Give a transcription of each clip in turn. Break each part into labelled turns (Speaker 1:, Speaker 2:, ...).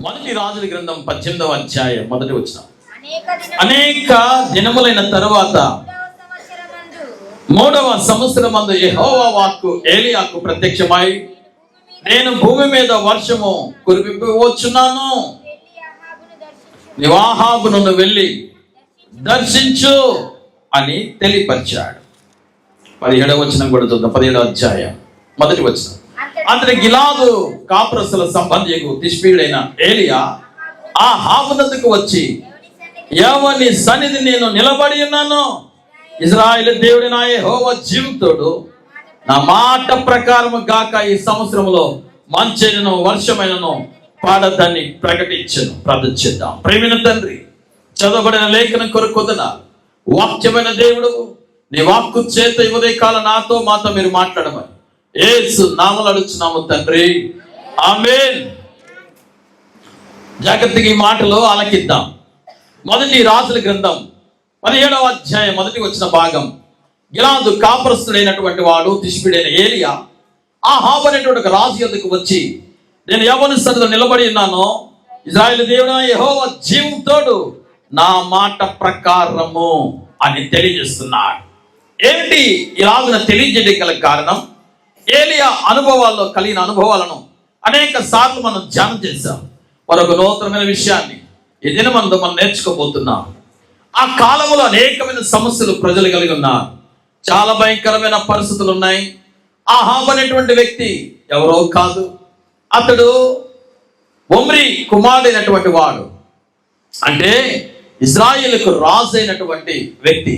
Speaker 1: మొదటి రాజుల గ్రంథం 18వ అధ్యాయం మొదటి వచనం. అనేక దినములైన తరువాత 3వ సంవత్సరమందు యెహోవా వాక్కు ఏలీయాకు ప్రత్యక్షమై, నేను భూమి మీద వర్షము కురిపింపవచ్చున్నాను, నీవు అహాబును వెళ్ళి దర్శించు అని తెలియపరిచాడు. 17వ వచనం కూడా చూద్దాం. 17వ అధ్యాయం మొదటి వచనం. అంతటి గిలాదు కాపురస్తుల సంబంధికు తిష్బీయుడైన ఏలియా అహాబునకు వచ్చి, యెహోవా సన్నిధి నేను నిలబడి ఉన్నాను, ఇశ్రాయేలు దేవుడి నా యెహోవా జీవితుడు, నా మాట ప్రకారము గాక ఈ సంవత్సరంలో మంచైనను వర్షమైనను పాడదని ప్రకటించను. ప్రార్థిద్దాం. ప్రేమైన తండ్రి, చదవబడిన లేఖనం కొరకొదన వాక్యమైన దేవుడు, నీ వాక్కు చేత ఉదయకాల నాతో మాతో మీరు మాట్లాడమని యేసు నామములో అడుగుచున్నాము తండ్రి, ఆమేన్. జాగ్రత్తగా ఈ మాటలు ఆలకిద్దాం. మొదటి రాజుల గ్రంథం 17వ అధ్యాయం మొదటి వచ్చిన భాగం. గిలాదు కాపురస్తుడైనటువంటి వాడు తిష్బీయుడైన ఏలియా అహాబు అనేటువంటి ఒక రాజు యొద్దకు వచ్చి, నేను యెహోవా సన్నిధిలో నిలబడి ఉన్నాను, ఇశ్రాయేలు దేవుడా యెహోవా జీవంతోడు, నా మాట ప్రకారము అని తెలియజేస్తున్నాడు. ఏమిటి ఇలాగున తెలియజేయడం గల కారణం? ఏలియా అనుభవాల్లో కలిగిన అనుభవాలను అనేక సార్లు మనం ధ్యానం చేశాం. మరొక నూతనమైన విషయాన్ని ఈ దినమందు మనం నేర్చుకోబోతున్నాం. ఆ కాలంలో అనేకమైన సమస్యలు ప్రజలు కలిగి ఉన్నారు. చాలా భయంకరమైన పరిస్థితులు ఉన్నాయి. అహాబు అనేటువంటి వ్యక్తి ఎవరో కాదు, అతడు ఒమ్రీ కుమారుడైనటువంటి వాడు, అంటే ఇజ్రాయేలుకు రాజు అయినటువంటి వ్యక్తి.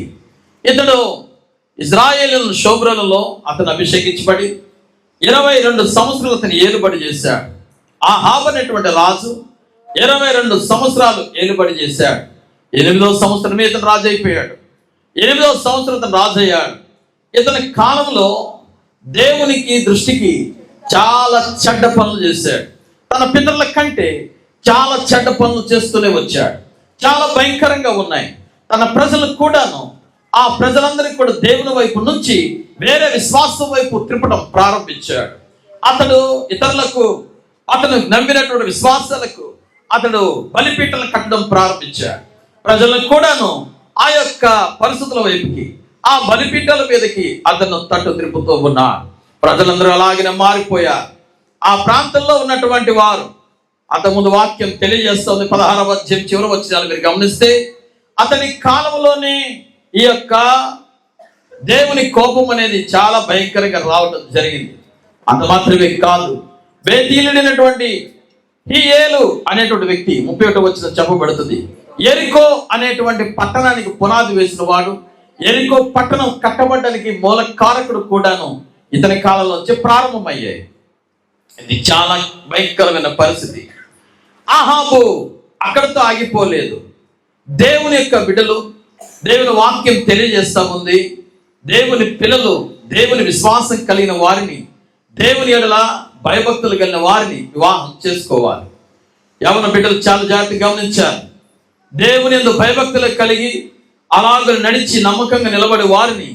Speaker 1: ఇతడు ఇజ్రాయేలు శోభ్రలలో అతను అభిషేకించబడి 22 సంవత్సరాలు అతను ఏలుబడి చేశాడు. అహాబు అనేటువంటి రాజు 22 సంవత్సరాలు ఏలుబడి చేశాడు. 8వ సంవత్సరమే ఇతను రాజు అయిపోయాడు. 8వ సంవత్సరం ఇతను రాజు అయ్యాడు. ఇతని కాలంలో దేవునికి దృష్టికి చాలా చెడ్డ పనులు చేశాడు. తన పితరుల కంటే చాలా చెడ్డ పనులు చేస్తూనే వచ్చాడు. చాలా భయంకరంగా ఉన్నాయి. తన ప్రజలకు కూడాను, ఆ ప్రజలందరికీ కూడా దేవుని వైపు నుంచి వేరే విశ్వాసం వైపు త్రిప్పడం ప్రారంభించాడు. అతడు ఇతరులకు, అతను నమ్మినటువంటి విశ్వాసాలకు అతడు బలిపీఠలను కట్టడం ప్రారంభించాడు. ప్రజలకు కూడాను ఆ యొక్క పరిస్థితుల వైపుకి, ఆ బలిపీఠాల మీదకి అతను తట్టు త్రిప్పుతూ ఉన్నాడు. ప్రజలందరూ అలాగే మారిపోయారు. ఆ ప్రాంతంలో ఉన్నటువంటి వారు, అంతకుముందు వాక్యం తెలియజేస్తుంది 16వ అధ్యాయం చివరి వచనాలు మీరు గమనిస్తే, అతని కాలంలోనే ఈ యొక్క దేవుని కోపం అనేది చాలా భయంకరంగా రావడం జరిగింది. అంత మాత్రమే కాదు, బేతీలుడైనటువంటి హియేలు అనేటువంటి వ్యక్తి 31వ వచనం చెప్పబడుతుంది. యెరికో అనేటువంటి పట్టణానికి పునాది వేసిన వాడు, యెరికో పట్టణం కట్టబడ్డానికి మూల కారకుడు కూడాను ఇతని కాలంలో ప్రారంభమయ్యాయి. ఇది చాలా భయంకరమైన పరిస్థితి. అహాబు అక్కడితో ఆగిపోలేదు. దేవుని యొక్క బిడ్డలు, దేవుని వాక్యం తెలియజేస్తా ఉంది, దేవుని పిల్లలు, దేవుని విశ్వాసం కలిగిన వారిని, దేవుని ఎడల భయభక్తులు కలిగిన వారిని వివాహం చేసుకోవాలి. యవన బిడ్డలు చాలా జాగ్రత్తగా గమనించాలి. దేవుని యందు భయభక్తులు కలిగి అలాగ నడిచి నమ్మకంగా నిలబడి వారిని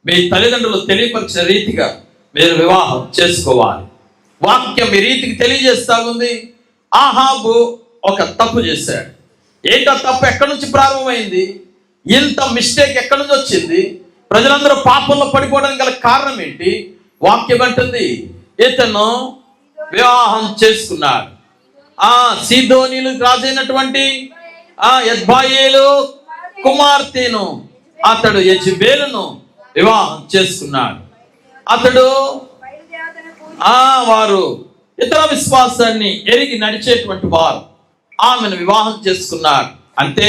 Speaker 1: మీ తల్లిదండ్రులు తెలియపరిచిన రీతిగా మీరు వివాహం చేసుకోవాలి. వాక్యం ఈ రీతికి తెలియజేస్తా ఉంది. అహాబు ఒక తప్పు చేశాడు. ఏంటో తప్పు? ఎక్కడి నుంచి ప్రారంభమైంది? ఇంత మిస్టేక్ ఎక్కడి నుంచి వచ్చింది? ప్రజలందరూ పాపంలో పడిపోవడానికి గల కారణం ఏంటి? వాక్యం అంటుంది, ఇతను వివాహం చేసుకున్నాడు. సీదోనీలు రాజైనటువంటి యెజ్బాయేలు కుమార్తెను అతడు యెజబేలును వివాహం చేసుకున్నాడు. అతడు వారు ఇతర విశ్వాసాన్ని ఎరిగి నడిచేటువంటి వారు ఆమెను వివాహం చేసుకున్నారు. అంటే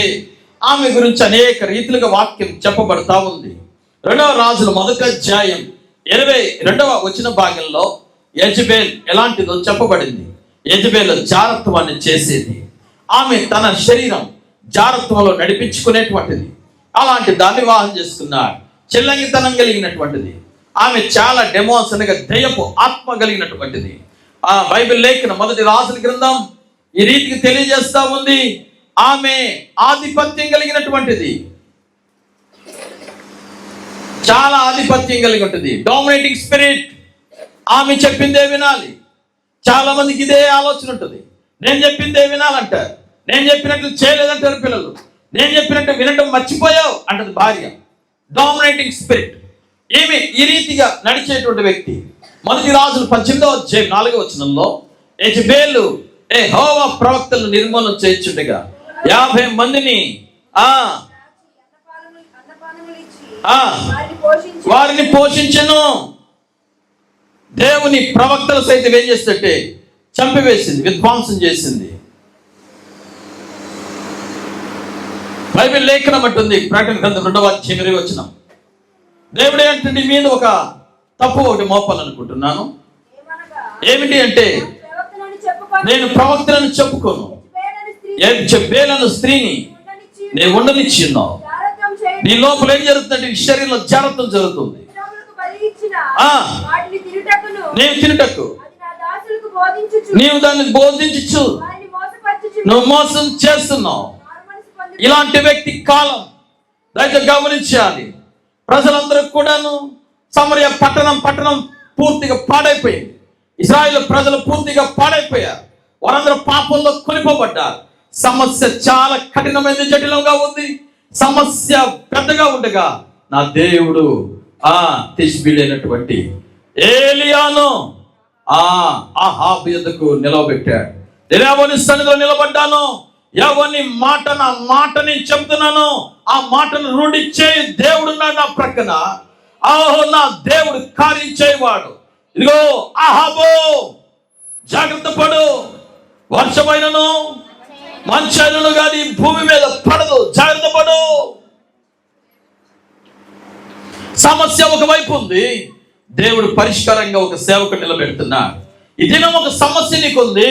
Speaker 1: ఆమె గురించి అనేక రీతిలుగా వాక్యం చెప్పబడతా ఉంది. 2వ రాజుల 1వ అధ్యాయం 22వ వచన భాగంలో యెజబేల్ ఎలాంటిదో చెప్పబడింది. యెజబేల్ జారత్వాన్ని చేసేది. ఆమె తన శరీరం జారత్వంలో నడిపించుకునేటువంటిది. అలాంటి దాన్ని వివాహం చేసుకున్నారు. చిల్లంగితనం కలిగినటువంటిది. ఆమె చాలా డెమోన్స్ అనగా దయ్యపు ఆత్మ కలిగినటువంటిది. ఆ బైబిల్ లేఖన మొదటి రాజుల గ్రంథం ఈ రీతికి తెలియజేస్తా ఉంది. ఆమె ఆధిపత్యం కలిగినటువంటిది. చాలా ఆధిపత్యం కలిగి ఉంటుంది. Dominating spirit. ఆమె చెప్పిందే వినాలి. చాలా మందికి ఇదే ఆలోచన ఉంటుంది. నేను చెప్పిందే వినాలంటారు, నేను చెప్పినట్లు చేయలేదంటారు పిల్లలు, నేను చెప్పినట్టు వినటం మర్చిపోయావు అంటది భార్య. Dominating spirit. ఏమి ఈ రీతిగా నడిచేటువంటి వ్యక్తి. మొదటి రాజులు 18వ అధ్యాయం 4వ వచనంలో యెజెబెలు యెహోవా ప్రవక్తలను నిర్మూలన చేయుచుండగా 50 మందిని వారిని పోషించను. దేవుని ప్రవక్తలు సైతం ఏం చేస్తుంటే చంపివేసింది, విధ్వంసం చేసింది. బైబిల్ లేఖనం అంటుంది, ప్రకటన గ్రంథం 2వ అధ్యాయం 20వ వచనం, దేవుడే అంటే నీ మీద ఒక తప్పు ఒకటి మోపాలనుకుంటున్నాను. ఏమిటి అంటే, నేను ప్రవక్తలను చెప్పుకోను, యెజెబెలు స్త్రీని నేను ఉండనిచ్చిన్నావు. నీ లోపల ఏం జరుగుతుందంటే నీ శరీరంలో జాగ్రత్త జరుగుతుంది. నేను తినుటకు నీవు దాన్ని బోధించు, నువ్వు మోసం చేస్తున్నావు. ఇలాంటి వ్యక్తి కాలం దయచేసి గమనించాలి. ప్రజలందరూ కూడాను సమరయ పట్టణం పూర్తిగా పాడైపోయింది. ఇశ్రాయేలు ప్రజలు పూర్తిగా పాడైపోయారు. వారందరూ పాపంలో కొనిపోబడ్డారు. సమస్య చాలా కఠినమైన, జటిలంగా ఉంది. సమస్య పెద్దగా ఉండగా నా దేవుడు తిష్బీడైనటువంటి ఏలియాను ఆహాబు యొద్దకు నిలవబెట్టాడు. నేను ఎవరి సన్నిధిలో నిలబడ్డాను, ఎవరి మాట, నా మాటని చెప్తున్నాను, ఆ మాటను రూఢి చేయి దేవుడున్నాడు నా ప్రక్కన. నా దేవుడు కార్యం చేయవాడు. ఇదిగో ఆహాబు, జాగ్రత్త పడు, వర్షమైనను మంచైనను కానీ భూమి మీద పడదు, జాగ్రత్త పడు. సమస్య ఒకవైపు ఉంది, దేవుడు పరిష్కారంగా ఒక సేవకుడు నిలబెడుతున్నాడు. ఈ దినం ఒక సమస్య నీకుంది,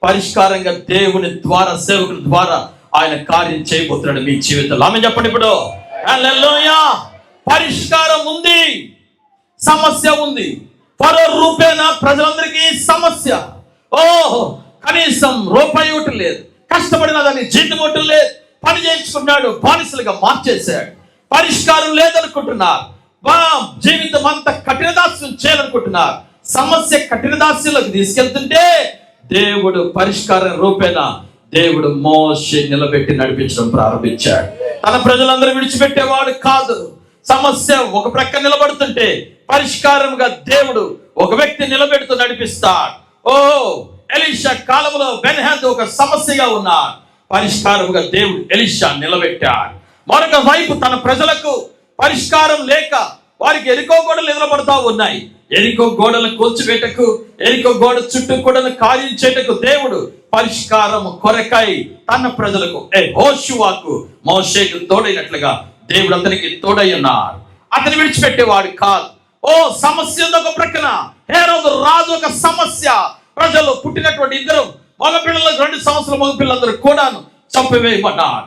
Speaker 1: పరిష్కారంగా దేవుని ద్వారా, సేవకుని ద్వారా ఆయన కార్యం చేయబోతున్నాడు మీ జీవితంలో. ఆమె చెప్పండి ఇప్పుడు. హల్లెలూయా. పరిష్కారం ఉంది, సమస్య ఉంది. ఫరో రూపేణ ప్రజలందరికీ సమస్య. కనీసం రూపాయి ఒకటి లేదు, కష్టపడిన దాన్ని జీతం ఒకటి లేదు, పని చేయించుకున్నాడు, బానిసలుగా మార్చేశాడు. పరిష్కారం లేదనుకుంటున్నారు, జీవితం అంతా కఠిన దాస్యం చేయాలనుకుంటున్నారు. సమస్య కఠిన దాస్యంలోకి తీసుకెళ్తుంటే దేవుడు పరిష్కారం రూపేణ దేవుడు మోషే నిలబెట్టి నడిపించడం ప్రారంభించాడు. తన ప్రజలందరూ విడిచిపెట్టేవాడు కాదు. సమస్య ఒక ప్రక్క నిలబడుతుంటే పరిష్కారంగా దేవుడు ఒక వ్యక్తి నిలబెడుతూ నడిపిస్తాడు. ఎలీషా కాలంలో బెన్హదదు ఒక సమస్యగా ఉన్నాడు, పరిష్కారంగా దేవుడు ఎలీషా నిలబెట్టాడు. మరొక వైపు తన ప్రజలకు పరిష్కారం లేక వారికి ఎరికో గోడలు నిలబడతా ఉన్నాయి. ఎరికో గోడలను కూల్చివేటకు, ఎరికో గోడ చుట్టూ కూడా కార్యం చేయటకు దేవుడు పరిష్కారం కొరకై తన ప్రజలకు యెహోషువకు మోషేకు తోడైనట్లుగా దేవుడు అతనికి తోడై ఉన్నాడు. అతని విడిచిపెట్టేవాడు కాదు. సమస్య ఉంది ఒక ప్రక్కన. హేరోదు రాజు ఒక సమస్య. ప్రజలు పుట్టినటువంటి 2 మగపిల్లలకు 2 సంవత్సరాల మగపిల్లలందరూ కూడాను చంపివేయబడ్డారు.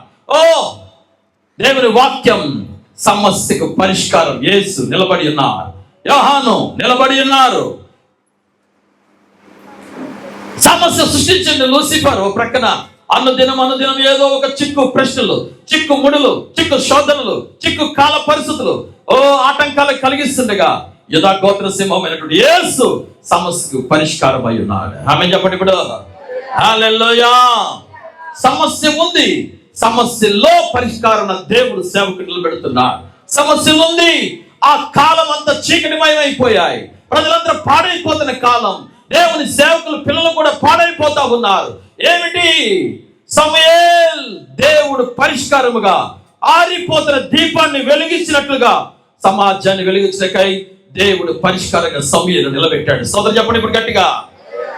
Speaker 1: దేవుని వాక్యం సమస్యకు పరిష్కారం. యేసు నిలబడి ఉన్నారు, యోహాను నిలబడి ఉన్నారు. సమస్య సృష్టించింది లూసిఫర్. ఓ ప్రక్కన అనుదినం ఏదో ఒక చిక్కు ప్రశ్నలు, చిక్కు ముడులు, చిక్కు శోధనలు, చిక్కు కాల పరిస్థితులు, ఆటంకాలు కలిగిస్తుండగా యూదా గోత్ర సింహమైనటువంటి యేసు సమస్యకు పరిష్కారం అయి ఉన్నాడు. ఆమె చెప్పండి ఇప్పుడు. హల్లెలూయా. సమస్య ఉంది, సమస్యలో పరిష్కారం దేవుడు సేవకుడు నిలబెడుతున్నాడు. సమస్యలు ఉంది, ఆ కాలం అంతా చీకటిమయమైపోయాయి, ప్రజలందరూ పాడైపోతున్న కాలం. దేవుని సేవకులు పిల్లలు కూడా పాడైపోతా ఉన్నారు. ఏమిటి? సమూయేల్ దేవుడు పరిష్కారముగా ఆరిపోతున్న దీపాన్ని వెలిగించినట్లుగా సమాజాన్ని వెలిగించకై దేవుడు పరిష్కారంగా సమూయేలు నిలబెట్టాడు. సోదరు చెప్పండి ఇప్పుడు గట్టిగా.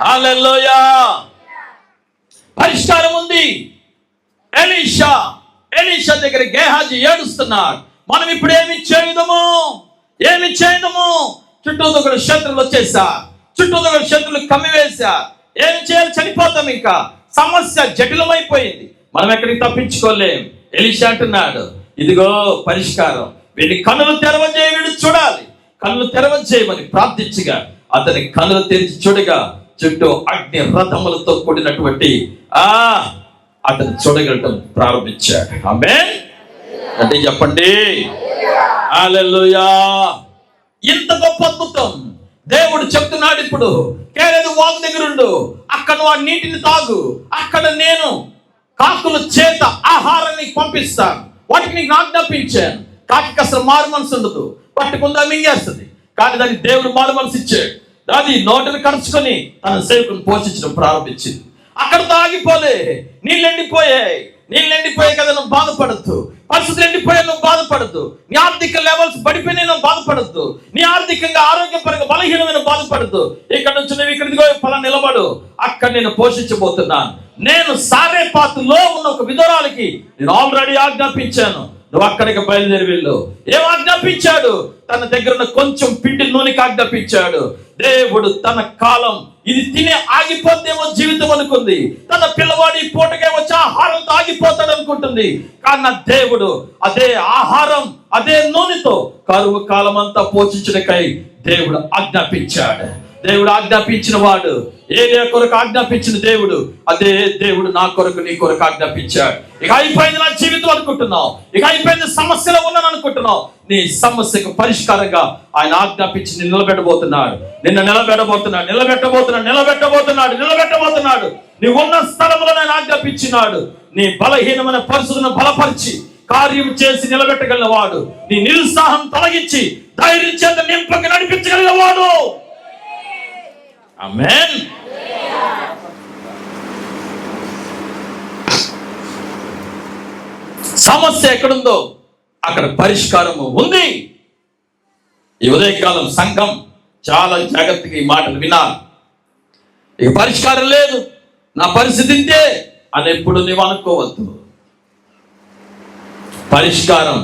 Speaker 1: హల్లెలూయా. పరిష్కారం ఉంది. ఎలీషా దగ్గర గేహాజీ ఏడుస్తున్నాడు. మనం ఇప్పుడు ఏమి చేయదము? చుట్టూ దగ్గర శత్రువులు వచ్చేసా, చుట్టూ దగ్గర శత్రువులు కమ్మివేశా, ఏమి చేయాలి? చనిపోతాం. ఇంకా సమస్య జటిలమైపోయింది, మనం ఎక్కడికి తప్పించుకోలేం. ఎలీషా అంటున్నాడు, ఇదిగో పరిష్కారం, వీడి కన్నులు తెరవజేయ, వీడు చూడాలి. కన్నులు తెరవజేయమని ప్రార్థించగా అతని కన్నులు తెరిచి చూడగా చుట్టూ అగ్ని రథములతో కూడినటువంటి అతను చూడగలటం ప్రారంభించాడు. ఆమేన్ అంటే చెప్పండి. హల్లెలూయా. ఇంత గొప్ప అద్భుతం దేవుడు చెప్తున్నాడు, ఇప్పుడు కేరేదు వాగు దగ్గర ఉండు, అక్కడ నువ్వు ఆ నీటిని తాగు, అక్కడ నేను కాకుల చేత ఆహారాన్ని పంపిస్తాను, వాటికి నీకు ఆజ్ఞాపించాను. కాకి అసలు మారు మనసు ఉండదు, పట్టుకుందా మింగేస్తుంది. కానీ దానికి దేవుడు మారు మనసు ఇచ్చాడు. అది నోటిని కరుచుకొని తన సేవకుని పోషించడం ప్రారంభించింది. అక్కడతో ఆగిపోలే, నీళ్ళు ఎండిపోయాయి కదా, నువ్వు బాధపడద్దు. పరిస్థితులు ఎండిపోయా, నువ్వు బాధపడద్దు. నీ ఆర్థిక లెవెల్స్ పడిపోయినా నువ్వు బాధపడద్దు. నీ ఆర్థికంగా ఆరోగ్యపరంగా బలహీనమైన బాధపడద్దు. ఇక్కడ నుంచి నువ్వు ఇక్కడికి ఫలా నిలబడు, అక్కడ నేను పోషించబోతున్నాను. నేను సారేపాతులో ఉన్న ఒక విధురాలికి నేను ఆల్రెడీ ఆజ్ఞాపించాను, నువ్వు అక్కడికి బయలుదేరి వెళ్ళు. ఏం ఆజ్ఞాపించాడు? తన దగ్గర ఉన్న కొంచెం పిండి నూనెకి ఆజ్ఞాపించాడు. దేవుడు తన కాలం ఇది తినే ఆగిపోతేమో జీవితం అనుకుంది. తన పిల్లవాడి పూటకే వచ్చి ఆహారంతో ఆగిపోతాడు అనుకుంటుంది. కానీ నా దేవుడు అదే ఆహారం, అదే నూనెతో కరువు కాలం అంతా పోషించడానికై దేవుడు ఆజ్ఞాపించాడు. దేవుడు ఆజ్ఞాపించిన వాడు, ఏరియా కొరకు ఆజ్ఞాపించిన దేవుడు, అదే దేవుడు నా కొరకు నీ కొరకు ఆజ్ఞాపించాడు. ఇక అయిపోయింది నా జీవితం అనుకుంటున్నావు, ఇక అయిపోయింది సమస్యలో ఉన్నాను అనుకుంటున్నావు. నీ సమస్యకు పరిష్కారంగా ఆయన ఆజ్ఞాపించి నిలబెట్టబోతున్నాడు. నిలబెట్టబోతున్నాడు. నీ ఉన్న స్థలంలో నేను ఆజ్ఞాపించినాడు. నీ బలహీనమైన పరిస్థితులను బలపరిచి కార్యం చేసి నిలబెట్టగలిగిన వాడు, నీ నిరుత్సాహం తొలగించి ధైర్యం చేత నింపకి నడిపించగలిగిన వాడు. ఆమేన్. సమస్య ఎక్కడుందో అక్కడ పరిష్కారము ఉంది. ఈ ఉదయకాలం సంఘం చాలా జాగ్రత్తగా ఈ మాటలు వినాలి. ఇక పరిష్కారం లేదు, నా పరిస్థితి ఇంతే అని ఎప్పుడు నీవు అనుకోవద్దు. పరిష్కారం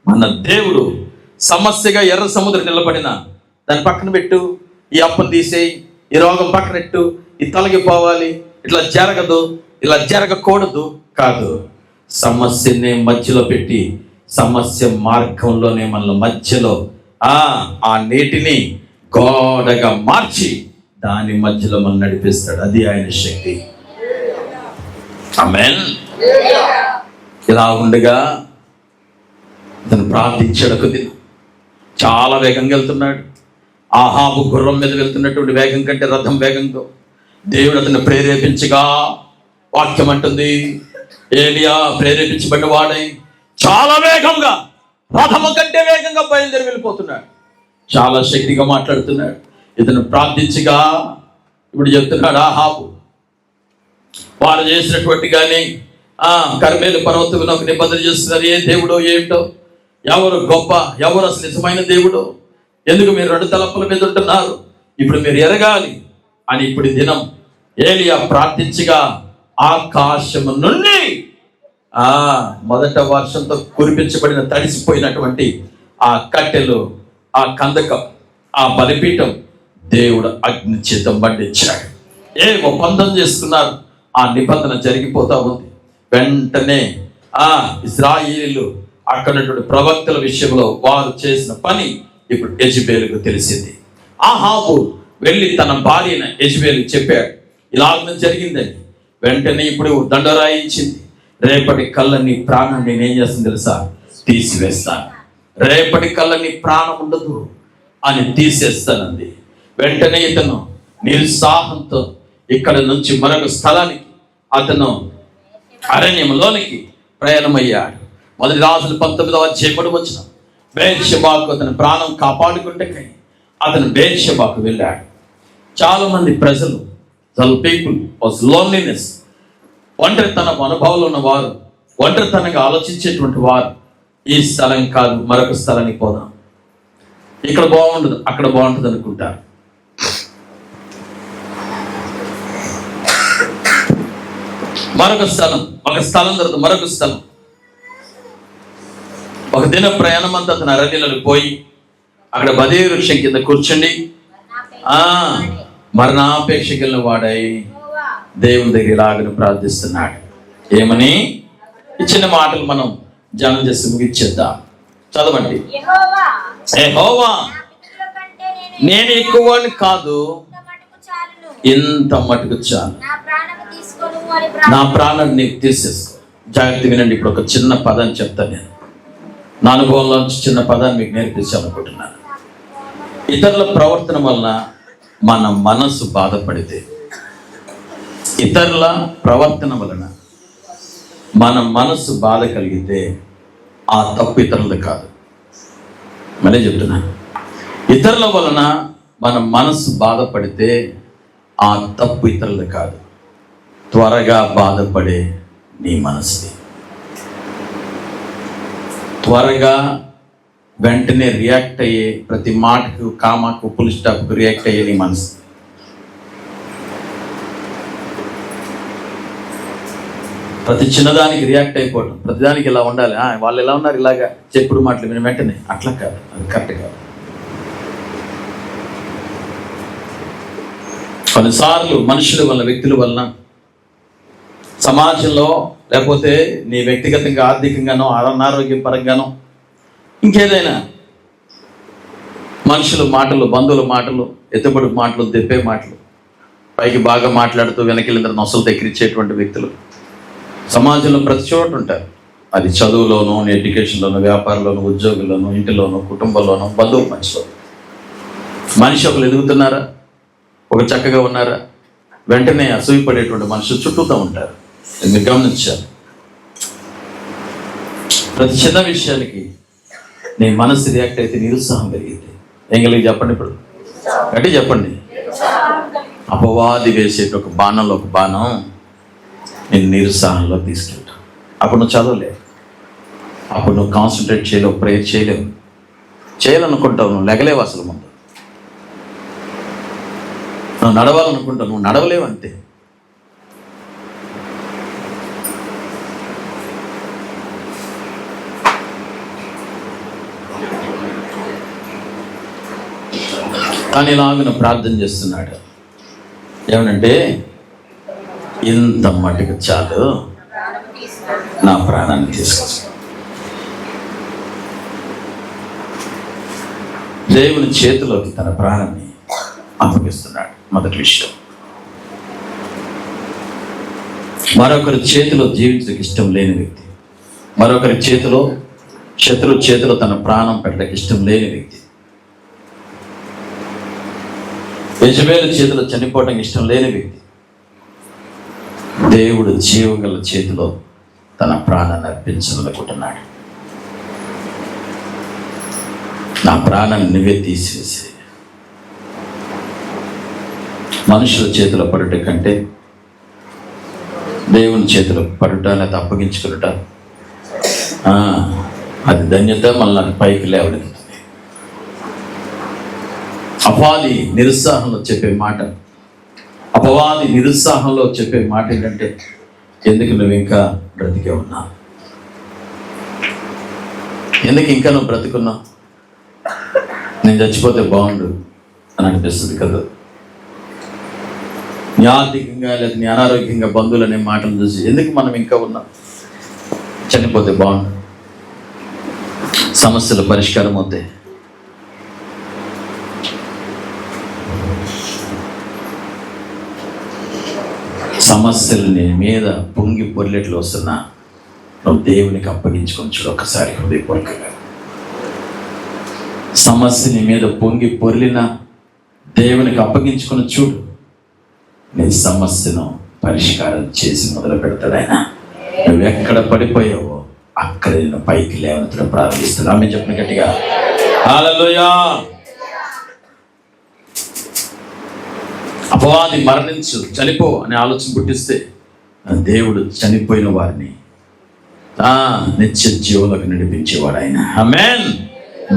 Speaker 1: మన దేవుడు. సమస్యగా ఎర్ర సముద్రం నిలబడిన దాని పక్కన పెట్టు, ఈ అప్పును తీసేయి, ఈ రోగం పక్కనెట్టు, ఇది తొలగిపోవాలి, ఇట్లా జరగదు, ఇలా జరగకూడదు కాదు. సమస్యనే మధ్యలో పెట్టి, సమస్య మార్గంలోనే మన మధ్యలో ఆ నీటిని గోడగా మార్చి దాని మధ్యలో మనం నడిపిస్తాడు. అది ఆయన శక్తి. ఆమేన్. ఇలా ఉండగా అతను ప్రార్థించాడు. కొద్దిగా చాలా వేగంగా వెళ్తున్నాడు. ఆహాబు గుర్రం మీద వెళ్తున్నటువంటి వేగం కంటే రథం వేగంతో దేవుడు అతన్ని ప్రేరేపించగా, వాక్యం అంటుంది, ఏలియా ప్రేరేపించబడిన వాడై చాలా వేగంగా, రథము కంటే వేగంగా బయలుదేరి వెళ్ళిపోతున్నాడు. చాలా శక్తిగా మాట్లాడుతున్నాడు. ఇతను ప్రార్థించగా ఇప్పుడు చెప్తున్నాడు, ఆహాబు వారు చేసినటువంటి కానీ కర్మేలు పర్వతం ఒక నిబంధన చేస్తున్నారు. ఏ దేవుడో ఏమిటో, ఎవరు గొప్ప, ఎవరు అసలు నిజమైన దేవుడు, ఎందుకు మీరు రెండు తలపుల మీద ఉంటున్నారు, ఇప్పుడు మీరు ఎరగాలి అని ఇప్పుడు దినం ఏలియా ప్రార్థించగా ఆకాశము నుండి మొదట వర్షంతో కురిపించబడిన తడిసిపోయినటువంటి ఆ కట్టెలు, ఆ కందకం, ఆ బలిపీఠం దేవుడు అగ్ని చేత మండించాడు. ఏ ఒప్పందం చేసుకున్నారు, ఆ నిబంధన జరిగిపోతా ఉంది. వెంటనే ఇశ్రాయేలీయులు అక్కడటువంటి ప్రవక్తల విషయంలో వారు చేసిన పని ఇప్పుడు యెజెబెలుకు తెలిసింది. ఆహాబు వెళ్ళి తన భార్యన యెజెబెలుకు చెప్పాడు, ఇలాగ జరిగిందని. వెంటనే ఇప్పుడు దండరాయించింది. రేపటి కల్లా నీ ప్రాణం నేనేం చేస్తాను తెలుసా, తీసివేస్తాను. రేపటి కల్లా నీ ప్రాణం ఉండదు అని తీసేస్తానంది. వెంటనే ఇతను నిరుత్సాహంతో ఇక్కడ నుంచి మరొక స్థలానికి అతను అరణ్యంలోనికి ప్రయాణమయ్యాడు. మొదటి రాజులు 19వ అధ్యాయం వచ్చిన బేర్షెబాకు అతని ప్రాణం కాపాడుకుంటే అతను బేర్షెబాకు వెళ్ళాడు. చాలా మంది ప్రజలు, పీపుల్ వాస్ లోన్లీనెస్, ఒంటరితనం అనుభవాలు ఉన్నవారు, ఒంటరితనంగా ఆలోచించేటువంటి వారు, ఈ స్థలం కాదు మరొక స్థలానికి పోదాం, ఇక్కడ బాగుండదు అక్కడ బాగుంటుంది అనుకుంటారు. మరొక స్థలం, ఒక స్థలం తర్వాత మరొక స్థలం. ఒక దిన ప్రయాణం అంతా అతను అరణ్యాలకు పోయి అక్కడ బదే వృక్షం కింద కూర్చుండి మరణాపేక్ష కలిగిన వాడై దేవుని దగ్గర ఇలాగని ప్రార్థిస్తున్నాడు. ఏమని? ఈ చిన్న మాటలు మనం ధ్యానం చేసి ముగిచ్చేద్దాం. చదవండి. యెహోవా నేను ఎక్కువ కాదు, ఇంత మటుకు చాలు, నా ప్రాణాన్ని నీకు తీసేసుకో. జాగ్రత్త వినండి. ఇప్పుడు ఒక చిన్న పదాన్ని చెప్తాను. నేను నా అనుభవంలో చిన్న పదాన్ని మీకు నేర్పించాలనుకుంటున్నాను. ఇతరుల ప్రవర్తన వలన మన మనసు బాధపడితే, ఇతరుల ప్రవర్తన వలన మన మనసు బాధ కలిగితే ఆ తప్పు ఇతరులది కాదు. మళ్ళీ చెప్తున్నా, ఇతరుల వలన మన మనసు బాధపడితే ఆ తప్పు ఇతరులది కాదు, త్వరగా బాధపడే నీ మనసుది. త్వరగా వెంటనే రియాక్ట్ అయ్యే, ప్రతి మాటకు, కామాకు, ఫుల్ స్టాప్కు రియాక్ట్ అయ్యే నీ మనసు. ప్రతి చిన్నదానికి రియాక్ట్ అయిపోవడం, ప్రతిదానికి ఇలా ఉండాలి, వాళ్ళు ఎలా ఉన్నారు ఇలాగా చెప్పుడు మాటలు విని వెంటనే, అట్లా కాదు, అది కరెక్ట్ కాదు. కొన్నిసార్లు మనుషుల వల్ల, వ్యక్తుల వలన, సమాజంలో, లేకపోతే నీ వ్యక్తిగతంగా ఆర్థికంగానో అనారోగ్య పరంగానో ఇంకేదైనా మనుషుల మాటలు, బంధువుల మాటలు, ఎత్తుబడి మాటలు, దెప్పే మాటలు, పైకి బాగా మాట్లాడుతూ వెనకెళ్ళిన నొసలు దగ్గరించేటువంటి వ్యక్తులు సమాజంలో ప్రతి చోట ఉంటారు. అది చదువులోనూ, ఎడ్యుకేషన్లోనూ, వ్యాపారంలోనూ, ఉద్యోగుల్లోనూ, ఇంటిలోనూ, కుటుంబంలోనూ, బంధువుల మధ్యలో. మనిషి ఒకరు ఎదుగుతున్నారా, ఒక చక్కగా ఉన్నారా, వెంటనే అసూయపడేటువంటి మనుషులు చుట్టూతో ఉంటారు. మీరు గమనించాలి. ప్రతి చిన్న విషయానికి నీ మనసు రియాక్ట్ అయితే నిరుత్సాహం పెరిగింది. ఏం కలిగి చెప్పండి, ఇప్పుడు గట్టి చెప్పండి. అపవాది వేసే ఒక బాణంలో ఒక బాణం నేను నిరుత్సాహంలో తీసుకెళ్తాను. అప్పుడు నువ్వు చదవలేవు, అప్పుడు నువ్వు కాన్సన్ట్రేట్ చేయలేవు, ప్రేయర్ చేయలేవు, చేయాలనుకుంటావు, నువ్వు లెగలేవు, అసలు ముందు నువ్వు నడవాలనుకుంటావు, నువ్వు నడవలేవు, అంతే. కానీ ఇలాగ ప్రార్థన చేస్తున్నాడు. ఏమనంటే, ఇంత మటుకు చాలు, నా ప్రాణాన్ని తీసుకొచ్చు. దేవుని చేతిలోకి తన ప్రాణాన్ని అప్పగిస్తున్నాడు. మొదటి విషయం. మరొకరి చేతిలో జీవించడానికి ఇష్టం లేని వ్యక్తి, మరొకరి చేతిలో, శత్రు చేతిలో తన ప్రాణం పెట్టడానికి ఇష్టం లేని వ్యక్తి, యెజబెలు చేతిలో చనిపోవడానికి ఇష్టం లేని వ్యక్తి, దేవుడు జీవగల చేతిలో తన ప్రాణాన్ని అర్పించాలనుకుంటున్నాడు. నా ప్రాణాన్ని నువ్వే తీసేసి మనుషుల చేతిలో పడుట కంటే దేవుని చేతిలో పడుట, లేదా అప్పగించుకునుట, అది ధన్యత, మళ్ళీ పైకి లేవలేదు. అపవాది నిరుత్సాహంలో చెప్పే మాట, అపవాది నిరుత్సాహంలో చెప్పే మాట ఏంటంటే, ఎందుకు నువ్వు ఇంకా బ్రతికే ఉన్నావు, ఎందుకు ఇంకా నువ్వు బ్రతుకున్నావు, నేను చచ్చిపోతే బాగుండు అని అనిపిస్తుంది కదా. నీ ఆర్థికంగా లేదా నీ అనారోగ్యంగా బంధువులు అనే మాటలు చూసి ఎందుకు మనం ఇంకా ఉన్నాం, చనిపోతే బాగుండు, సమస్యల పరిష్కారం అవుతాయి. సమస్యలు నీ మీద పొంగి పొర్లెట్లు వస్తున్నా నువ్వు దేవునికి అప్పగించుకొని చూడు ఒకసారి హృదయపూర్వకంగా. సమస్య నీ మీద పొంగి పొర్లిన దేవునికి అప్పగించుకొని చూడు, నీ సమస్యను పరిష్కారం చేసి మొదలు పెడతాడు ఆయన. నువ్వు ఎక్కడ పడిపోయావో అక్కడ నేను పైకి లేవనెత్తడం ప్రారంభిస్తాను. ఆమె చెప్పిన గట్టిగా హల్లెలూయా. అపవాది మరణించు, చనిపో అనే ఆలోచన పుట్టిస్తే దేవుడు చనిపోయిన వారిని నిత్య జీవులకు నడిపించేవాడు ఆయన. ఆమేన్.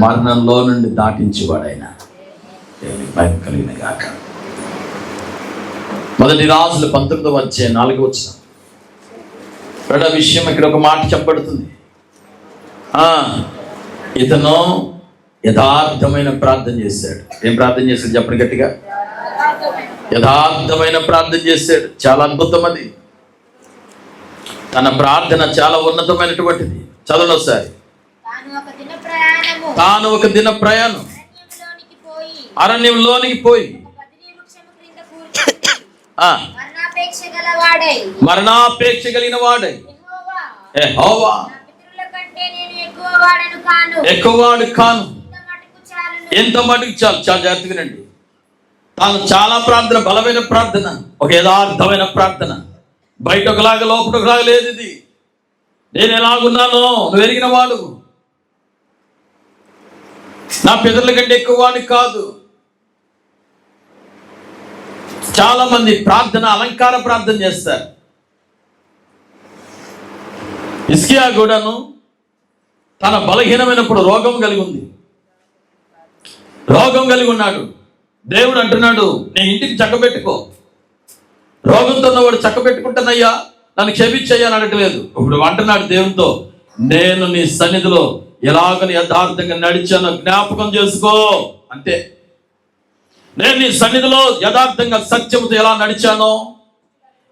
Speaker 1: మరణంలో నుండి దాటించేవాడు ఆయన. దేవునికి భయం కలిగిన గాక. మొదటి రాజుల 19వ అధ్యాయం 4వ వచనం. రెండవ విషయం, ఇక్కడ ఒక మాట చెప్పబడుతుంది. ఇతను యథార్థమైన ప్రార్థన చేశాడు. ఏం ప్రార్థన చేశాడు చెప్పండి గట్టిగా. యథార్థమైన ప్రార్థన చేశాడు. చాలా అద్భుతం అది. తన ప్రార్థన చాలా ఉన్నతమైనటువంటిది. చదవండి ఒకసారి. తాను ఒక దిన ప్రయాణం అరణ్యంలోనికి పోయి మరణాపేక్ష కలిగిన వాడై యెహోవా ఎక్కువవాడు కాను, ఎంత మటుకు చాలా చాలా జాగ్రత్తగా వినండి. తాను చాలా ప్రార్థన, బలమైన ప్రార్థన, ఒక యథార్థమైన ప్రార్థన. బయట ఒకలాగా లోపల ఒకలాగా లేదు. ఇది నేను ఎలాగున్నానో నువ్వు ఎరిగిన వాడు, నా పితరుల కంటే ఎక్కువ వాడిని కాదు. చాలా మంది ప్రార్థన అలంకార ప్రార్థన చేస్తారు. హిజ్కియా కూడాను తన బలహీనమైనప్పుడు రోగం కలిగి ఉంది. రోగం కలిగి ఉన్నాడు. దేవుడు అంటున్నాడు, నీ ఇంటికి చక్కబెట్టుకో. రోగంతో ఉన్నవాడు చక్కబెట్టుకుంటానయ్యా, నన్ను క్షమించయ్యా అని అడగలేదు. ఇప్పుడు అంటున్నాడు దేవునితో, నేను నీ సన్నిధిలో ఎలాగని యథార్థంగా నడిచానో జ్ఞాపకం చేసుకో. అంతే. నేను నీ సన్నిధిలో యథార్థంగా సత్యముతో ఎలా నడిచానో,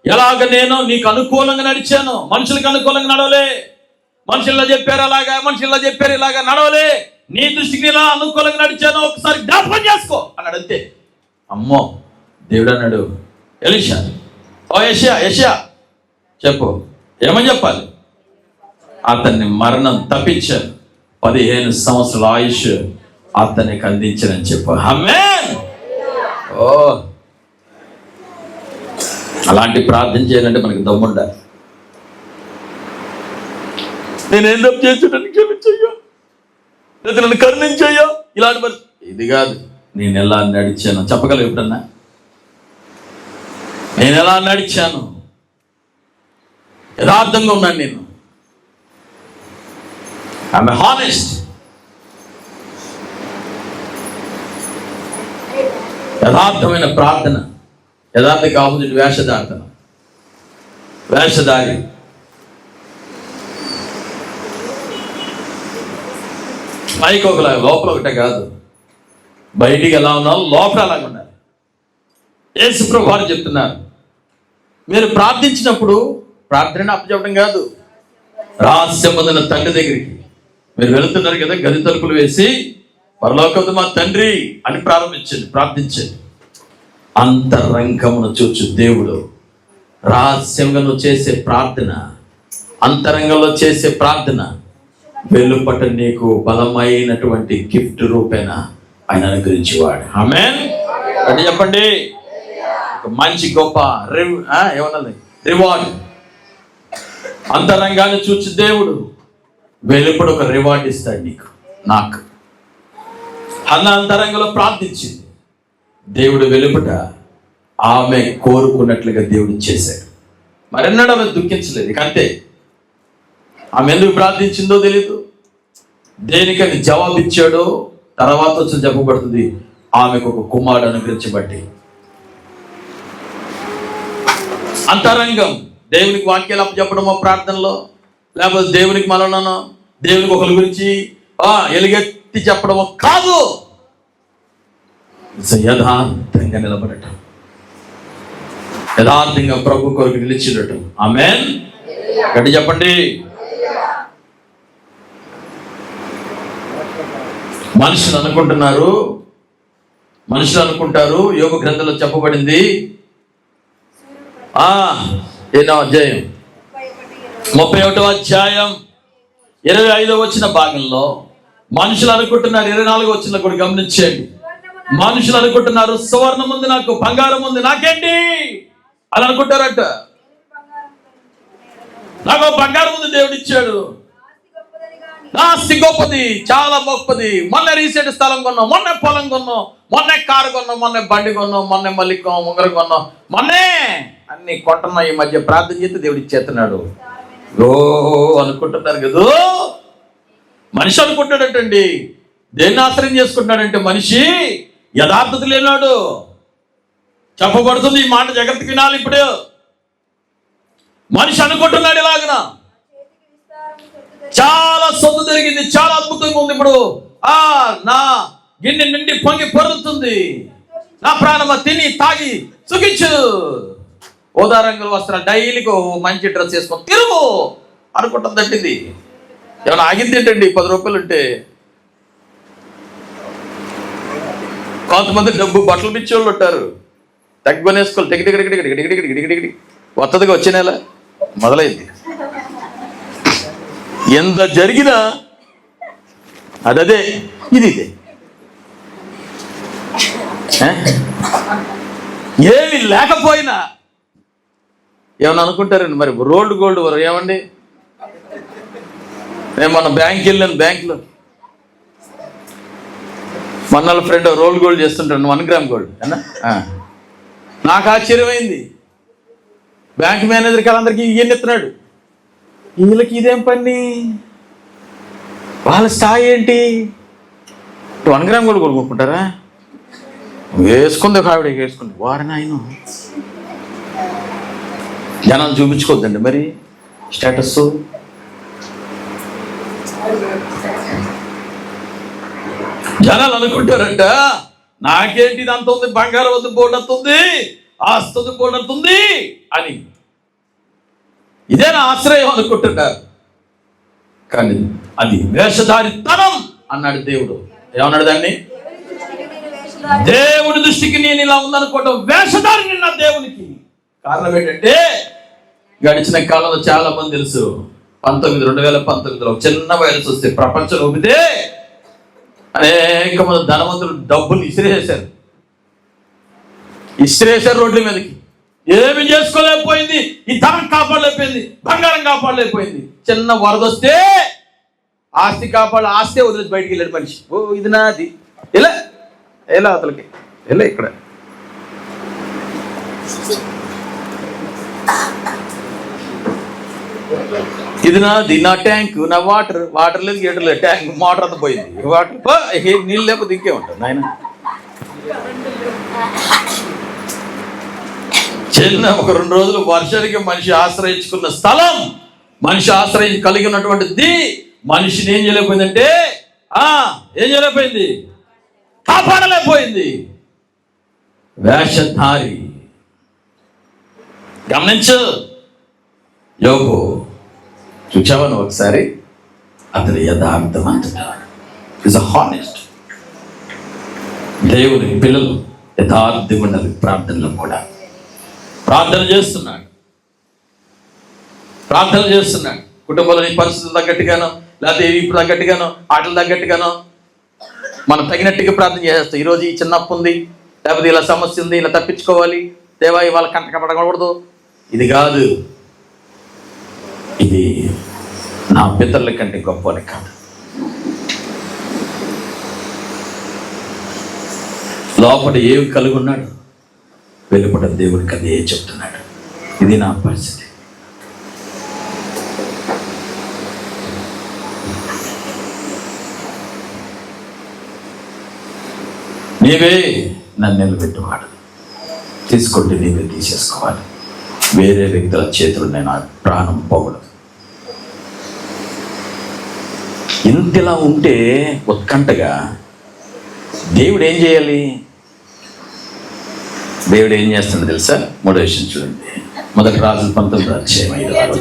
Speaker 1: ఎలాగ నేను నీకు అనుకూలంగా నడిచాను. మనుషులకు అనుకూలంగా నడవలే. మనుషుల్లో చెప్పారు అలాగా, మనుషుల్లో చెప్పారు ఇలాగా నడవలే. నీ దృష్టికి ఇలా అనుకూలంగా నడిచాను, ఒకసారి జ్ఞాపకం చేసుకో అన్నాడు. అంతే. అమ్మో, దేవుడు అన్నాడు, ఎలీషా, ఓ యెషయా చెప్పు, ఏమని చెప్పాలి? అతన్ని మరణం తప్పించాను, 15 సంవత్సరాల ఆయుష్ అతనికి అందించానని చెప్పు. ఆమేన్. ఓ, అలాంటి ప్రార్థన చేయాలంటే మనకి దమ్ముండాలి. నేనేం తప్పు చేసానని క్షమించయ్యా, లేదా నన్ను కరుణించయ్యా, ఇలాంటి మరి ఇది కాదు. నేను ఎలా నడిచాను చెప్పగలవు ఎప్పుడన్నా? నేను ఎలా నడిచాను, యథార్థంగా ఉన్నాను నేను. I'm honest. యథార్థమైన ప్రార్థన. యథార్థకి ఆపోజిట్ వేషధారణ, వేషధారి. పైకి ఒకలాగా, లోపల ఒకటే కాదు. బయటికి ఎలా ఉన్నావు, లోపల అలాగ ఉండాలి. యేసు ప్రభువు వారు చెప్తున్నారు, మీరు ప్రార్థించినప్పుడు ప్రార్థన అప్పచెప్పడం కాదు, రహస్యమందున తండ్రి దగ్గరికి మీరు వెళుతున్నారు కదా, గది తలుపులు వేసి పరలోకపు మా తండ్రి అని ప్రార్థించండి. అంతరంగమును చూచు దేవుడు. రహస్యంగా నువ్వు చేసే ప్రార్థన, అంతరంగంలో చేసే ప్రార్థన వెలుపట నీకు బలమైనటువంటి గిఫ్ట్ రూపేణ ఆయన అనుగ్రహించేవాడు. ఆమేన్. అంటే చెప్పండి, ఒక మంచి గొప్ప ఏమన్నది రివార్డ్. అంతరంగాన్ని చూచి దేవుడు వెలుపట ఒక రివార్డ్ ఇస్తాడు నీకు, నాకు. అన్న అంతరంగంలో ప్రార్థించింది, దేవుడు వెలుపట ఆమె కోరుకున్నట్లుగా దేవుడు చేశాడు. మరెన్నడూ ఆమె దుఃఖించలేదు. ఇక అంతే. ఆమె ఎందుకు ప్రార్థించిందో తెలియదు, దేనికని జవాబిచ్చాడో తర్వాత వచ్చి చెప్పబడుతుంది. ఆమెకు ఒక కుమారుడు అనుగ్రహించబట్టి. అంతరంగం దేవునికి వాక్యాలు అప్పచెప్పడమో ప్రార్థనలో, లేకపోతే దేవునికి మననో, దేవునికి ఒకరి గురించి ఎలుగెత్తి చెప్పడమో కాదు. యథార్థంగా నిలబడటం, యథార్థంగా ప్రభు కొరకు నిలిచినట్టు. ఆమేన్. గట్టి చెప్పండి. మనుషులు అనుకుంటారు, యోగ గ్రంథంలో చెప్పబడింది. ఎన్నో అధ్యాయం, 31వ అధ్యాయం 25వ వచ్చిన భాగంలో మనుషులు అనుకుంటున్నారు. 24వ వచ్చిన కూడా గమనించండి. మనుషులు అనుకుంటున్నారు, సువర్ణం ఉంది నాకు, బంగారం ఉంది నాకేంటి అని అనుకుంటారట. నాకు బంగారం ఉంది, దేవుడు ఇచ్చాడు. ఆస్తి గొప్పది, చాలా గొప్పది. మొన్న రీసెంట్ స్థలం కొన్నాం, మొన్న పొలం కొన్నాం, మొన్న కారు కొన్నాం, మొన్న బండి కొన్నాం, మొన్న మల్లికం ఉంగరం కొన్నాం, మొన్నే అన్ని కొంటున్నాం. ఈ మధ్య ప్రార్థన చేస్తే దేవుడు ఇచ్చేస్తున్నాడు. ఓ అనుకుంటున్నారు కదా. మనిషి అనుకుంటాడటండి. దేన్ని ఆశ్రయం చేసుకుంటున్నాడంటే మనిషి యథార్థత లేనాడు. చెప్పబడుతుంది ఈ మాట, జాగ్రత్తగా వినాలి. ఇప్పుడు మనిషి అనుకుంటున్నాడు ఇలాగన, చాలా సొంత జరిగింది, చాలా అద్భుతంగా ఉంది. ఇప్పుడు నా గిన్నె నిండి పొంగి పొరుతుంది, నా ప్రాణమ తిని తాగి సుఖించు, ఓదారంగుల వస్త్రాలు, డైలీకి మంచి డ్రెస్ వేసుకొని తిరుగు అనుకుంటుందండి. ఇది ఏమైనా ఆగింది ఏంటండి? 10 రూపాయలు ఉంటే. కొంతమంది డబ్బు బట్టలు పిచ్చోళ్ళు ఉంటారు, తగ్గునేసుకోవాలి, టిగిటిగిడిగిడిగిడిగిడిగిడిగిడిగిడిగిడి కొత్తదిగా వచ్చే నెల మొదలైంది. ఎంత జరిగినా అదే ఇది ఇదే. ఏమి లేకపోయినా ఏమన్నా అనుకుంటారండి మరి రోల్డ్ గోల్డ్ వరకు ఏమండి. నేను మొన్న బ్యాంక్కి వెళ్ళాను, బ్యాంకులో మొన్న ఫ్రెండ్ రోల్డ్ గోల్డ్ చేస్తుంటాను, 1 గ్రామ్ గోల్డ్ అన్నా. నాకు ఆశ్చర్యమైంది. బ్యాంక్ మేనేజర్కి వాళ్ళందరికీ ఇవన్నీ ఎత్తున్నాడు. వీళ్ళకి ఇదేం పని, వాళ్ళ స్థాయి ఏంటి? 1 గ్రామ్ గోల్డ్ కొనుక్కుంటారా? వేసుకుంది ఒక ఆవిడ, వేసుకుంది. వారిని ఆయన జనాలు చూపించుకోవద్దండి మరి స్టేటస్. జనాలు అనుకుంటారంట నాకేంటి ఇది అంత ఉంది, బంగారం వద్దు బోర్డు అంతుంది, ఆస్తుంది బోర్డు అంతుంది అని. ఇదే నా ఆశ్రయం అనుకుంటున్నారు. కానీ అది వేషధారితనం అన్నాడు దేవుడు. ఏమన్నాడు దాన్ని? దేవుడి దృష్టికి నేను ఇలా ఉందనుకోవటం వేషధారిని నా దేవునికి. కారణం ఏంటంటే గడిచిన కాలంలో చాలా మంది తెలుసు, 2019లో చిన్న వైరస్ వస్తే ప్రపంచం ఊపితే అనేక మంది ధనవంతులు డబ్బులు ఇసిరేశారు రోడ్ల మీదకి. ఏమి చేసుకోలేకపోయింది, ఈ ధనం కాపాడలేకపోయింది, బంగారం కాపాడలేకపోయింది. చిన్న వరద వస్తే ఆస్తి ఆస్తే వదిలేసి బయటికి వెళ్ళాడు మనిషి. ఓ ఇది నాది, ఎలా అతలకి ఎలా ఇక్కడ ఇది నాది, నా ట్యాంక్, నా వాటర్ లేదు, గేటర్ లేదు, ట్యాంక్ మోటార్ అంతా పోయింది. వాటర్ నీళ్ళు లేకపోతే ఇంకే ఉంటుంది నాయన. చెల్లిన ఒక 2 రోజులు వర్షానికి మనిషి ఆశ్రయించుకున్న స్థలం, మనిషి ఆశ్రయం కలిగి ఉన్నటువంటిది మనిషిని ఏం చేయలేకపోయిందంటే ఏం చేయలేకపోయింది, కాపాడలేకపోయింది. వేషధారి. గమనించు, యోబు చూచావను ఒకసారి, అతడు యథార్థవంతుడు, ఈజ్ హానెస్ట్. దేవుని పిల్లలు యథార్థం ఉన్నది. ప్రార్థనలో కూడా ప్రార్థన చేస్తున్నాడు. కుటుంబంలో నీ పరిస్థితులు తగ్గట్టుగానో, లేకపోతే ఇప్పుడు తగ్గట్టుగానో, ఆటలు తగ్గట్టుగానో మనం తగినట్టుగా ప్రార్థన చేసేస్తాం. ఈరోజు ఈ చిన్న అప్పు ఉంది, లేకపోతే ఇలా సమస్య ఉంది, ఇలా తప్పించుకోవాలి, దేవా ఇవాళ కంటకపడకూడదు. ఇది కాదు, ఇది నా పితరుల కంటే గొప్పని కాదు. లోపల ఏమి కలిగి ఉన్నాడు, వెలుపట దేవుడికి అదే చెప్తున్నాడు. ఇది నా పరిస్థితి. నీవే నన్ను నిలబెట్టువాడు, తీసుకుంటే నీవే తీసేసుకోవాలి. వేరే వ్యక్తుల చేతులు నేను ప్రాణం పోకూడదు. ఇంతలా ఉంటే ఉత్కంఠగా దేవుడు ఏం చేయాలి? దేవుడు ఏం చేస్తాడో తెలుసా? 3వ విషయం చూడండి, 1 రాజులు 19:5.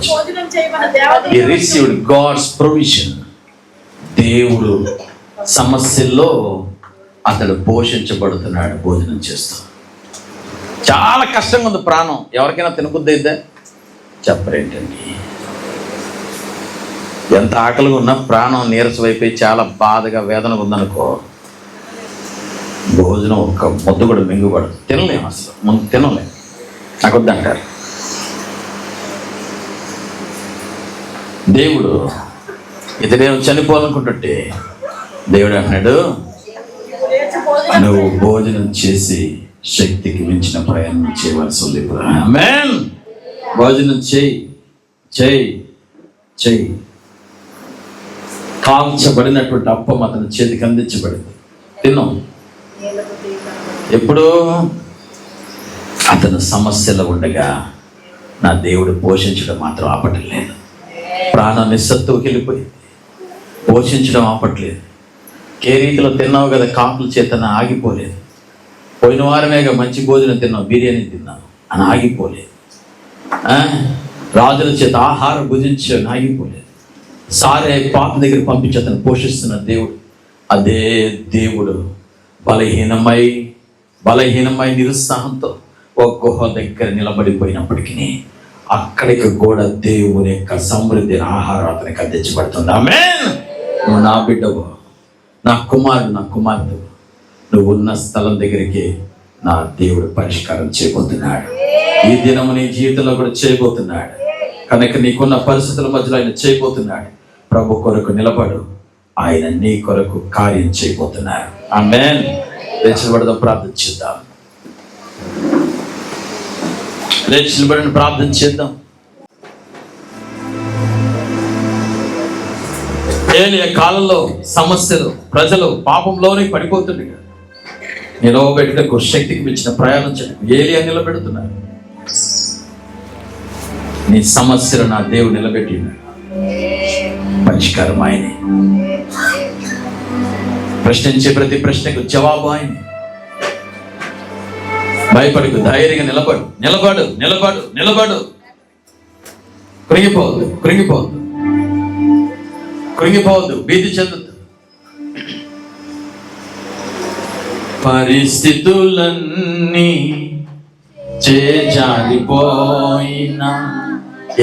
Speaker 1: He received God's provision. దేవుడు సమస్యల్లో అతడు పోషించబడుతున్నాడు, భోజనం చేస్తూ. చాలా కష్టంగా ఉంది ప్రాణం. ఎవరికైనా తినబుద్ధి అయిద్దా? చెప్పరేంటండి. ఎంత ఆకలిగా ఉన్నా ప్రాణం నీరసమైపోయి చాలా బాధగా వేదనగా ఉందనుకో, భోజనం ఒక్క ముద్ద కూడా మింగుపడదు, తినలేము, అసలు ముందు తినలేము, నాకు వద్దంటారు. దేవుడు ఇతడేమో చనిపోవాలనుకుంటుంటే దేవుడు అంటున్నాడు, నువ్వు భోజనం చేసి శక్తికి మించిన ప్రయాణం చేయవలసి ఉంది. ఆమేన్. భోజనం చేయి. కాల్చబడినటువంటి అప్పం అతని చేతికి అందించబడింది. తిన్నాం. ఎప్పుడు? అతను సమస్యలో ఉండగా నా దేవుడు పోషించడం మాత్రం ఆపటం లేదు. ప్రాణం నిస్సత్తుకి వెళ్ళిపోయింది, పోషించడం ఆపట్లేదు. ఏ రీతిలో తిన్నావు కదా, కాకుల చేతన ఆగిపోలేదు. పోయిన వారమేగా మంచి భోజనం తిన్నావు, బిర్యానీ తిన్నావు అని ఆగిపోలేదు. రాజుల చేత ఆహారం భుజించని ఆగిపోలేదు. సారే పాప దగ్గర పంపించి అతను పోషిస్తున్న దేవుడు. అదే దేవుడు బలహీనమై నిరుత్సాహంతో ఒక గుహ దగ్గర నిలబడిపోయినప్పటికీ అక్కడికి కూడా దేవుని యొక్క సమృద్ధి ఆహారం అతనికి అందించబడుతుంది. ఆమేన్. నువ్వు నా బిడ్డవు, నా కుమారుడు, నా కుమార్తెవు. నువ్వు ఉన్న స్థలం దగ్గరికి నా దేవుడు పరిష్కారం చేయబోతున్నాడు. ఈ దినము నీ జీవితంలో కూడా చేయబోతున్నాడు. కనుక నీకున్న పరిస్థితుల మధ్యలో ఆయన చేయబోతున్నాడు. ప్రభు కొరకు నిలబడు, ఆయన నీ కొరకు కార్యం చేయబోతున్నారు. ఆమేన్. లేచిబడదాం, ప్రార్థన చేద్దాం. లేచిబడిన ప్రార్థన చేద్దాం. ఏలియా కాలంలో సమస్యలు, ప్రజలు పాపంలోనే పడిపోతుంది. నిలవబెట్టుటకు శక్తికి మించిన ప్రయాణం చేయడం ఏలియా నిలబెడుతున్నారు. నీ సమస్యలు నా దేవుడు నిలబెట్టినాడు. పరిష్కారం ఆయనే. ప్రశ్నించే ప్రతి ప్రశ్నకు జవాబు ఆయనే. భయపడకు, ధైర్యంగా నిలబడు, నిలబడు, నిలబడు, నిలబడు. కృంగిపోవద్దు, కృంగిపోవద్దు, కృంగిపోవద్దు, భీతి చెందద్దు. పరిస్థితులన్నీ చేజారిపోయినా,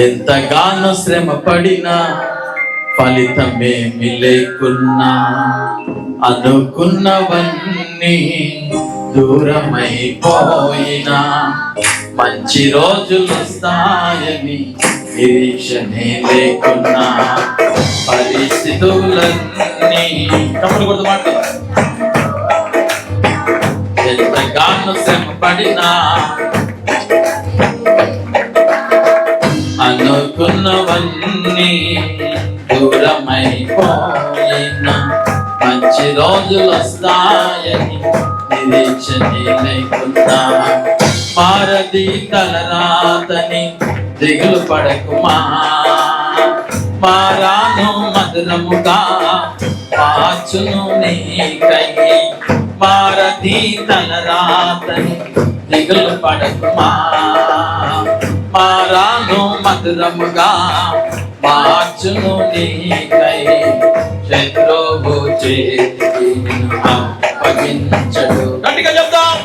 Speaker 1: ఎంతగానో శ్రమ పడినా, ఫలితమేమి లేకున్నా, అనుకున్నవన్నీ దూరమైపోయినా, మంచి రోజులు వస్తాయని నిరీక్షనే లేకున్నా, పరిస్థితులన్నీ ఎంతగానో శ్రమ పడినా, అనుకున్నవన్నీ దూరమైపోయినా, మంచి రోజులు వస్తాయని నిరీక్షనే లేకున్నా, మారది తలరాతని దిగులు పడకుమా, మారాను మధురముగా మార్చును నీకై, మారది తలరాతని దిగులు పడకుమా, మారాను మధురముగా మార్చును నీకై, శత్రువు చేతికి అప్పగించడు. గట్టిగా చెప్తాం.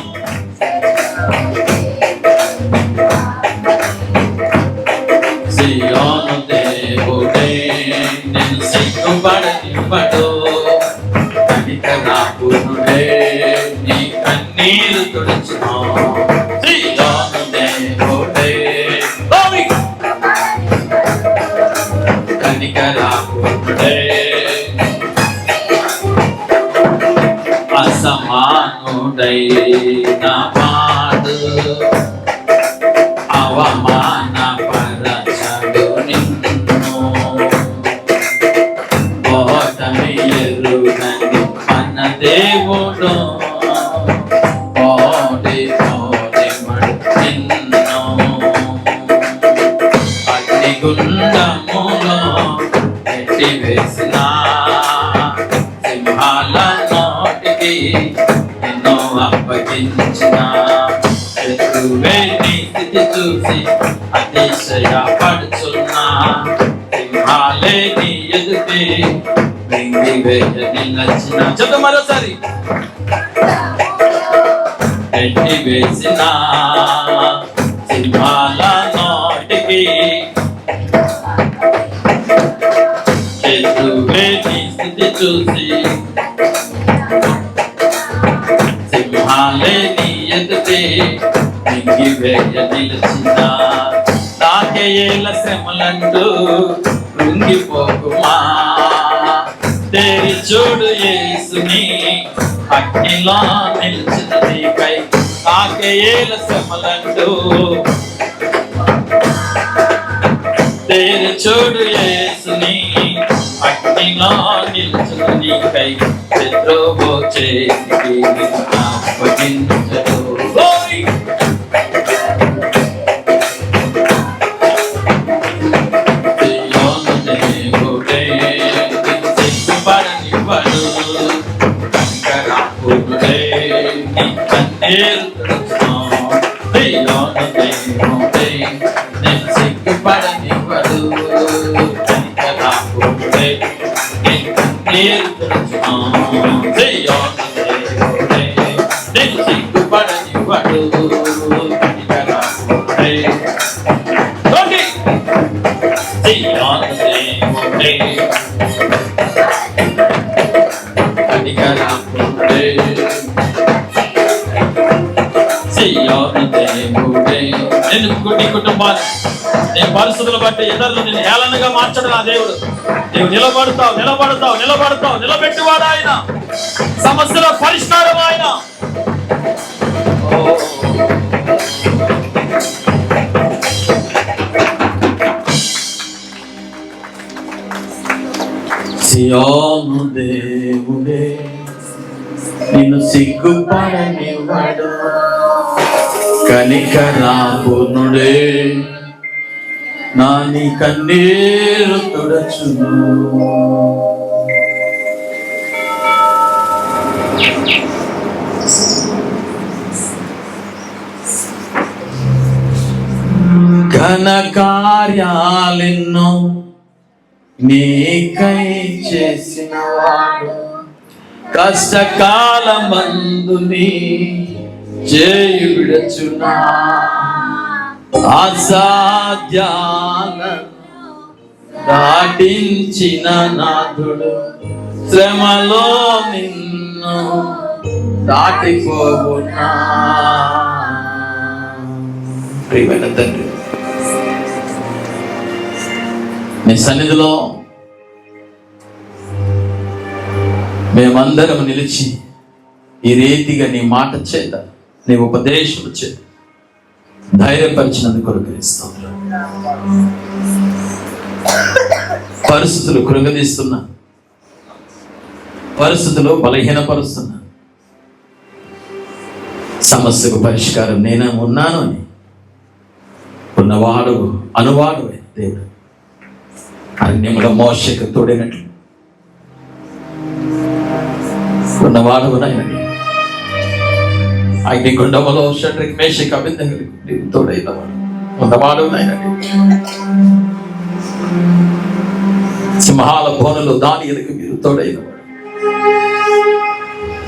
Speaker 1: సియోను దేవుడే నిన్ను సిగ్గుపడనివ్వడు, కనికరాపునుడే నీ కన్నీరు తుడుచును. సియోను దేవుడే కనికరాపునుడే, అసమానుడైన వాడు అవమాన పరచడు నిన్ను, ఓటమి ఎరుగని మన దేవుడు ఓడిపోనివ్వడు నిన్ను, అగ్నిగుండములో నెట్టివేసిన సింహాల నోటికి ఎన్నో అప్పగించిన, శత్రువే నీ స్థితి చూసి అతిశయపడుచున్నా, సింహాలే నీ ఎదుటే మింగివేయ నిలచిన. చదువు మరోసారి. నెట్టివేసిన సింహాల నోటికి శత్రువే నీ స్థితి చూసి సింహాలే నీ ఎదుటే మింగివేయ నిలచిన, నాకే ఏల శ్రమలంటూ కృంగిపోకుమా, తేరి చూడు యేసుని అగ్నిలో నిలిచిన నీకై, నాకే ఏల శ్రమలంటూ తేరి చూడు యేసుని అగ్నిలో నిలిచిన నీకై, శత్రువు చేతికి అప్పగించడు. సియోను దేవుడే సిగ్గుపడనివ్వడు, కనికరాపునుడే నీ కన్నీరు తుడుచును. సియోను దేవుడే నిన్ను సిగ్గుపడనివ్వడు, కనికరాపునుడే నీ కన్నీరు తుడుచును. సియోను దేవుడే నిన్ను సిగ్గుపడనివ్వడు, కనికరాపునుడే. సియోను దేవుడే కనికరాపునుడే నీ కుటుంబాన్ని, నీ పరిస్థితులు బట్టి ఇతరులు నేను ఏలనగా మార్చడు నా దేవుడు. నీవు నిలబడతావు, నిలబెట్టువాడు ఆయన, సమస్యల పరిష్కారం ఆయన. సియోను దేవుడే నిన్ను సిగ్గుపడనివ్వడు, కనికరాపూర్ణుడే నా నీ కన్నీరు తుడచును. ఘన కార్యాలెన్నో నీకై చేసినవాడు, కష్టకాలమందు నీ చేయి విడచునా, అసాధ్యాన దాటించిన నాథుడు శ్రమలో నిన్ను దాటిపోవునా. ప్రియమైన తండ్రి, నీ సన్నిధిలో మేమందరం నిలిచి ఈ రీతిగా నీ మాట చేత, నీ ఉపదేశం చేత ధైర్యపరిచినందుకు కొరకు స్తోత్రం. పరిస్థితులు కృంగదీస్తున్నా, పరిస్థితులు బలహీనపరుస్తున్నా, సమస్యకు పరిష్కారం నేనే ఉన్నాను అని ఉన్నవాడు అనువాడు దేవుడు అరణ్యములో మోషకు తోడినట్లు ఉన్నవాడు అగ్నిగుండములో షడ్రక్ మేషక్ అబేద్నెగోలకు తోడైనవాడు ఉన్నవాడు సింహాల బోనులో దానియేలుకు మీరు తోడైనవాడు.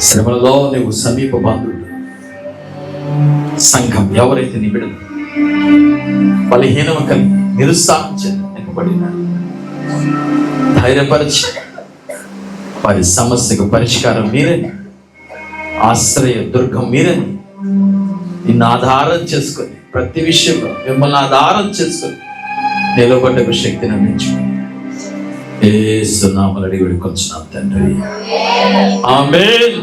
Speaker 1: శ్రమలలో నువ్వు సమీప బంధువుడు. సంఘం ఎవరైతే నీ బిడ్డలు బలహీనము కలిగి నిరుత్సాహం నింపబడిన ధైర్యపరిచి వారి సమస్యకు పరిష్కారం మీరని, ఆశ్రయ దుర్గం మీరని, నిన్ను ఆధారం చేసుకొని ప్రతి విషయంలో మిమ్మల్ని ఆధారం చేసుకొని నిలబడ్డకు శక్తిని అందించుకుని యేసు నామములో అడిగి వేడుకొంచున్నాం తండ్రి. ఆమేన్.